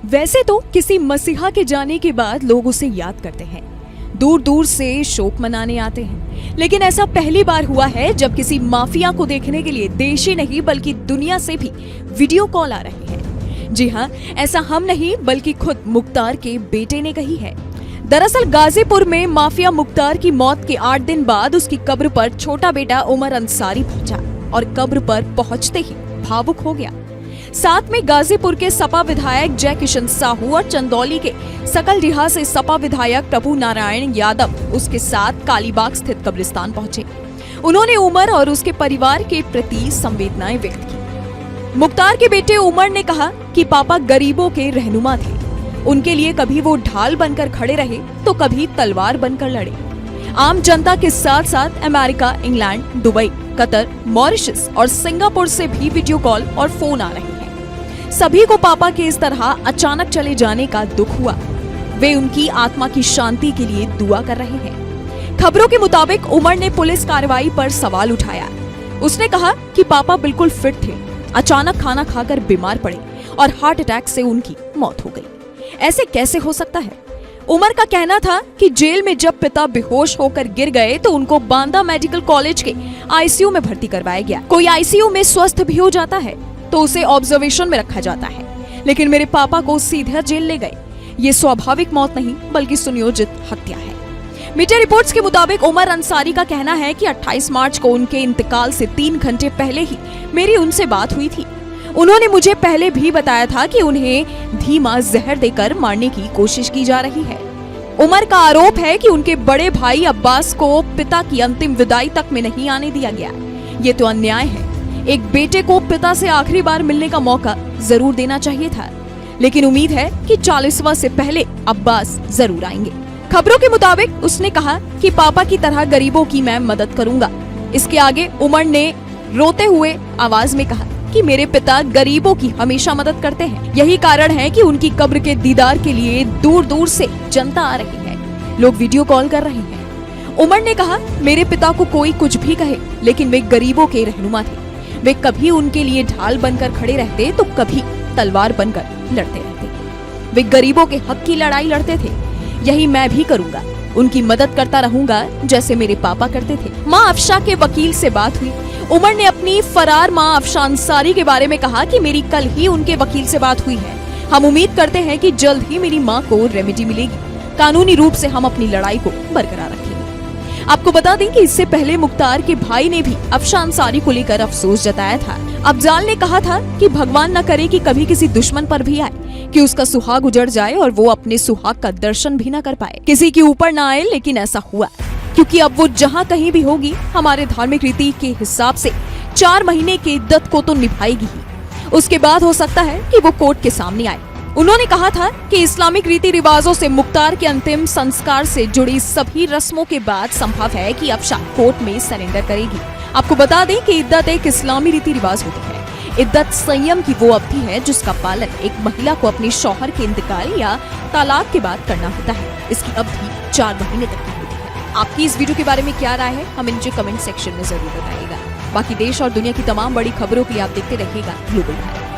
वैसे तो किसी मसीहा के जाने के बाद लोग उसे याद करते हैं, दूर दूर से शोक मनाने आते हैं, लेकिन ऐसा पहली बार हुआ है जब किसी माफिया को देखने के लिए देश ही नहीं बल्कि दुनिया से भी वीडियो कॉल आ रही है। जी हाँ, ऐसा हम नहीं बल्कि खुद मुख्तार के बेटे ने कही है। दरअसल गाजीपुर में माफिया मुख्तार की मौत के 8 दिन बाद उसकी कब्र पर छोटा बेटा उमर अंसारी पहुंचा और कब्र पर पहुंचते ही भावुक हो गया। साथ में गाजीपुर के सपा विधायक जय किशन साहू और चंदौली के सकलडीहा से सपा विधायक प्रभु नारायण यादव उसके साथ कालीबाग स्थित कब्रिस्तान पहुंचे। उन्होंने उमर और उसके परिवार के प्रति संवेदनाएं व्यक्त की। मुख्तार के बेटे उमर ने कहा कि पापा गरीबों के रहनुमा थे। उनके लिए कभी वो ढाल बनकर खड़े रहे तो कभी तलवार बनकर लड़े। आम जनता के साथ साथ America, England, Dubai, Qatar, Mauritius और सिंगापुर से भी वीडियो कॉल और फोन आ रहे हैं। सभी को पापा के इस तरह अचानक चले जाने का दुख हुआ। वे उनकी आत्मा की शांति के लिए दुआ कर रहे हैं। खबरों के मुताबिक उमर ने पुलिस कार्रवाई पर सवाल उठाया। उसने कहा कि पापा बिल्कुल फिट थे, अचानक खाना खाकर बीमार पड़े और हार्ट अटैक से उनकी मौत हो गई। ऐसे कैसे हो सकता है? उमर का कहना था कि जेल में जब पिता बेहोश होकर गिर गए तो उनको बांदा मेडिकल कॉलेज के आईसीयू में भर्ती करवाया गया। कोई आईसीयू में स्वस्थ भी हो जाता है तो उसे ऑब्जर्वेशन में रखा जाता है, लेकिन मेरे पापा को सीधा जेल ले गए। ये स्वाभाविक मौत नहीं बल्कि सुनियोजित हत्या है। मीडिया रिपोर्ट्स के मुताबिक उमर अंसारी का कहना है कि 28 मार्च को उनके इंतकाल से 3 घंटे पहले ही मेरी उनसे बात हुई थी। उन्होंने मुझे पहले भी बताया था कि उन्हें धीमा जहर देकर मारने की कोशिश की जा रही है। उमर का आरोप है कि उनके बड़े भाई अब्बास को पिता की अंतिम विदाई तक में नहीं आने दिया गया। ये तो अन्याय है। एक बेटे को पिता से आखिरी बार मिलने का मौका जरूर देना चाहिए था, लेकिन उम्मीद है कि 40वां से पहले अब्बास जरूर आएंगे। खबरों के मुताबिक उसने कहा कि पापा की तरह गरीबों की मैं मदद करूंगा। इसके आगे उमर ने रोते हुए आवाज में कहा कि मेरे पिता गरीबों की हमेशा मदद करते हैं। यही कारण है कि उनकी कब्र के दीदार के लिए दूर दूर से जनता आ रही है, लोग वीडियो कॉल कर रहे हैं। उमर ने कहा, मेरे पिता को कोई कुछ भी कहे, लेकिन वे गरीबों के रहनुमा थे। वे कभी उनके लिए ढाल बनकर खड़े रहते तो कभी तलवार बनकर लड़ते रहते। वे गरीबों के हक की लड़ाई लड़ते थे। यही मैं भी करूंगा, उनकी मदद करता रहूंगा जैसे मेरे पापा करते थे। माँ अफशा के वकील से बात हुई। उमर ने अपनी फरार माँ अफशा अंसारी के बारे में कहा कि मेरी कल ही उनके वकील से बात हुई है। हम उम्मीद करते हैं कि जल्द ही मेरी माँ को रेमेडी मिलेगी। कानूनी रूप से हम अपनी लड़ाई को बरकरार रखेंगे। आपको बता दें कि इससे पहले मुख्तार के भाई ने भी अफशा अंसारी को लेकर अफसोस जताया था। अफजाल ने कहा था कि भगवान न करे कि कभी किसी दुश्मन पर भी आए कि उसका सुहाग उजड़ जाए और वो अपने सुहाग का दर्शन भी न कर पाए, किसी के ऊपर न आए। लेकिन ऐसा हुआ क्योंकि अब वो जहाँ कहीं भी होगी हमारे धार्मिक रीति के हिसाब से 4 महीने की इद्दत को तो निभाएगी ही। उसके बाद हो सकता है कि वो कोर्ट के सामने आए। उन्होंने कहा था कि इस्लामिक रीति रिवाजों से मुख्तार के अंतिम संस्कार से जुड़ी सभी रस्मों के बाद संभव है कि अफशा कोर्ट में सरेंडर करेगी। आपको बता दें कि इद्दत एक इस्लामी रीति रिवाज होती है। इद्दत संयम की वो अवधि है जिसका पालन एक महिला को अपने शौहर के इंतकाल या तलाक के बाद करना होता है। इसकी अवधि 4 महीने तक की होती है। आपकी इस वीडियो के बारे में क्या राय है, हमें नीचे कमेंट सेक्शन में जरूर बताइएगा। बाकी देश और दुनिया की तमाम बड़ी खबरों के लिए आप देखते रहिएगा ग्लोबल भारत।